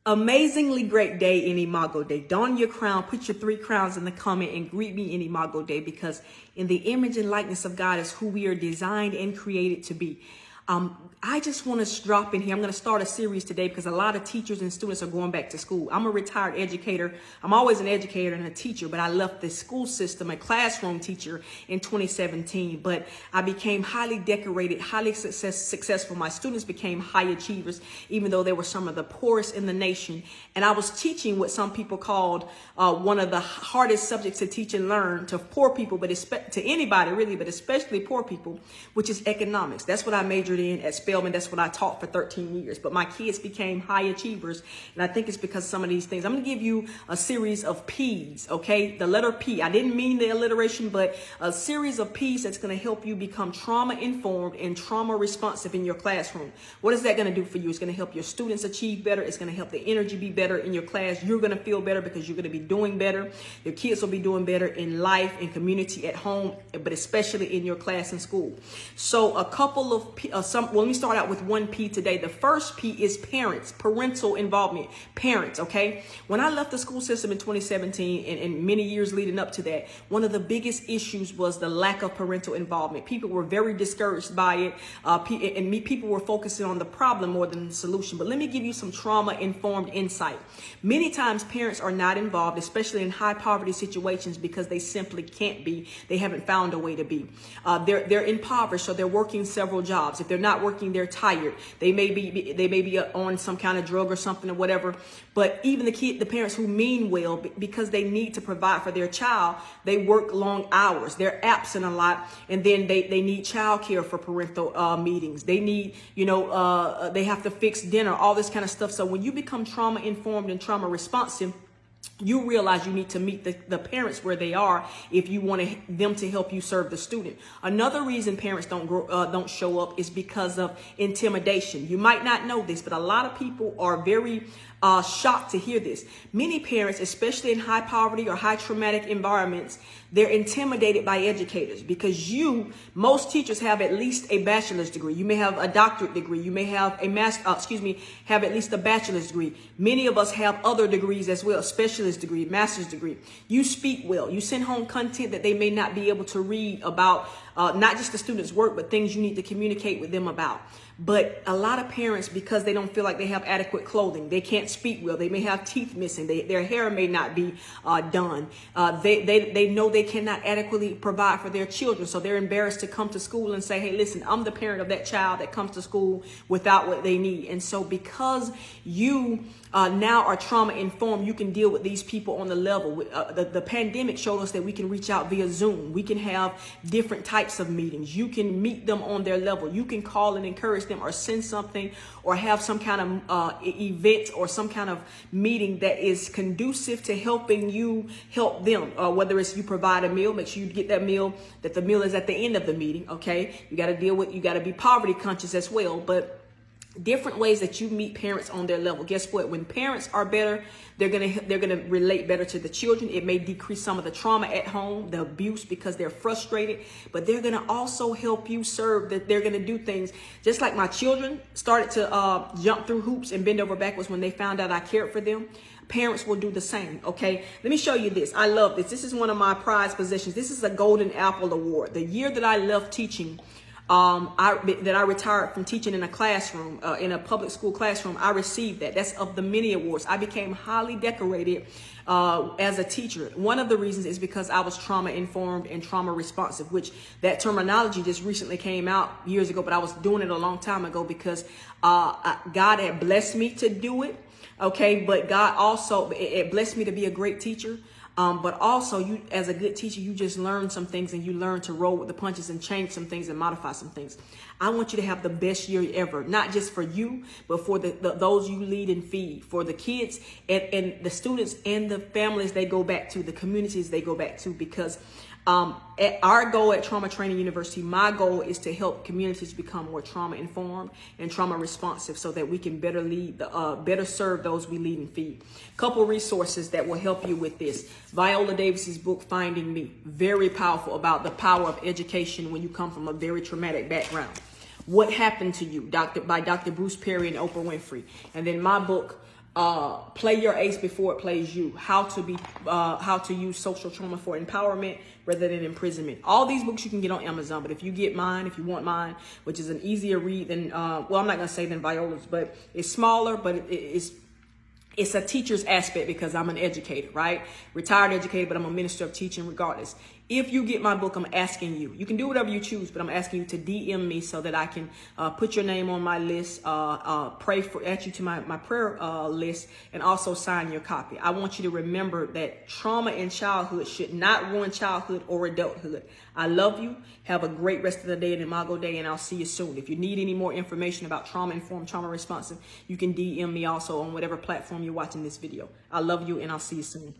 Amazingly great day in Imago Day. Don your crown, put your 3 crowns in the comment and greet me in Imago Day, because in the image and likeness of God is who we are designed and created to be. I just want to drop in here. I'm going to start a series today because a lot of teachers and students are going back to school. I'm a retired educator. I'm always an educator and a teacher, but I left the school system, a classroom teacher, in 2017. But I became highly decorated, highly successful. My students became high achievers, even though they were some of the poorest in the nation. And I was teaching what some people called one of the hardest subjects to teach and learn to poor people, but to anybody really, but especially poor people, which is economics. That's what I majored in at Spelman. That's what I taught for 13 years. But my kids became high achievers. And I think it's because of some of these things. I'm going to give you a series of P's, okay? The letter P. I didn't mean the alliteration, but a series of P's that's going to help you become trauma informed and trauma responsive in your classroom. What is that going to do for you? It's going to help your students achieve better. It's going to help the energy be better in your class. You're going to feel better because you're going to be doing better. Your kids will be doing better in life, in community, at home, but especially in your class and school. So a couple of let me start out with 1 P today. The first P is parents, parental involvement, parents, okay? When I left the school system in 2017 and many years leading up to that, one of the biggest issues was the lack of parental involvement. People were very discouraged by it, people were focusing on the problem more than the solution. But let me give you some trauma-informed insight. Many times parents are not involved, especially in high poverty situations, because they simply can't be. They haven't found a way to be. They're impoverished, so they're working several jobs. If they're not working, they're tired. They may be on some kind of drug or something or whatever. But even the parents who mean well, because they need to provide for their child, they work long hours. They're absent a lot, and then they need childcare for parental meetings. They need, they have to fix dinner, all this kind of stuff. So when you become trauma informed and trauma responsive, you realize you need to meet the parents where they are if you want them to help you serve the student. Another reason parents don't show up is because of intimidation. You might not know this, but a lot of people are very shocked to hear this. Many parents, especially in high poverty or high traumatic environments, they're intimidated by educators because most teachers have at least a bachelor's degree. You may have a doctorate degree. You may have have at least a bachelor's degree. Many of us have other degrees as well, specialist degree, master's degree. You speak well. You send home content that they may not be able to read about, not just the student's work, but things you need to communicate with them about. But a lot of parents, because they don't feel like they have adequate clothing, they can't speak well, they may have teeth missing, their hair may not be done. They know they cannot adequately provide for their children, so they're embarrassed to come to school and say, hey, listen, I'm the parent of that child that comes to school without what they need. And so because you now are trauma informed, you can deal with these people on the level. The pandemic showed us that we can reach out via Zoom. We can have different types of meetings. You can meet them on their level. You can call and encourage them or send something or have some kind of event or some kind of meeting that is conducive to helping you help them. Whether it's you provide a meal, make sure you get that meal, that the meal is at the end of the meeting, okay? You got to be poverty conscious as well, but different ways that you meet parents on their level. Guess what? When parents are better, they're gonna relate better to the children. It may decrease some of the trauma at home, the abuse, because they're frustrated, but they're gonna also help you serve. That they're gonna do things just like my children started to jump through hoops and bend over backwards when they found out I cared for them. Parents will do the same, okay? Let me show you this. I love this. This is one of my prized possessions. This is a Golden Apple Award. The year that I left teaching, I retired from teaching in a classroom, in a public school classroom, I received that. That's of the many awards. I became highly decorated as a teacher. One of the reasons is because I was trauma informed and trauma responsive, which that terminology just recently came out years ago, but I was doing it a long time ago because God had blessed me to do it. Okay, but God also, it blessed me to be a great teacher. But also, you, as a good teacher, you just learn some things and you learn to roll with the punches and change some things and modify some things. I want you to have the best year ever, not just for you, but for those you lead and feed, for the kids and the students and the families they go back to, the communities they go back to, because at our goal at Trauma Training University, my goal is to help communities become more trauma informed and trauma responsive so that we can better better serve those we lead and feed. Couple resources that will help you with this. Viola Davis's book, Finding Me, very powerful about the power of education when you come from a very traumatic background. What Happened to You, by Dr. Bruce Perry and Oprah Winfrey. And then my book, Play your ace before it plays you. How to use social trauma for empowerment rather than imprisonment. All these books you can get on Amazon, but if you get mine, if you want mine, which is an easier read than, well, I'm not going to say than Viola's, but it's smaller, but it's a teacher's aspect because I'm an educator, right? Retired educator, but I'm a minister of teaching regardless. If you get my book, I'm asking you. You can do whatever you choose, but I'm asking you to DM me so that I can put your name on my list, add you to my prayer list, and also sign your copy. I want you to remember that trauma in childhood should not ruin childhood or adulthood. I love you. Have a great rest of the day and Imago Day, and I'll see you soon. If you need any more information about trauma-informed, trauma-responsive, you can DM me also on whatever platform you're watching this video. I love you, and I'll see you soon.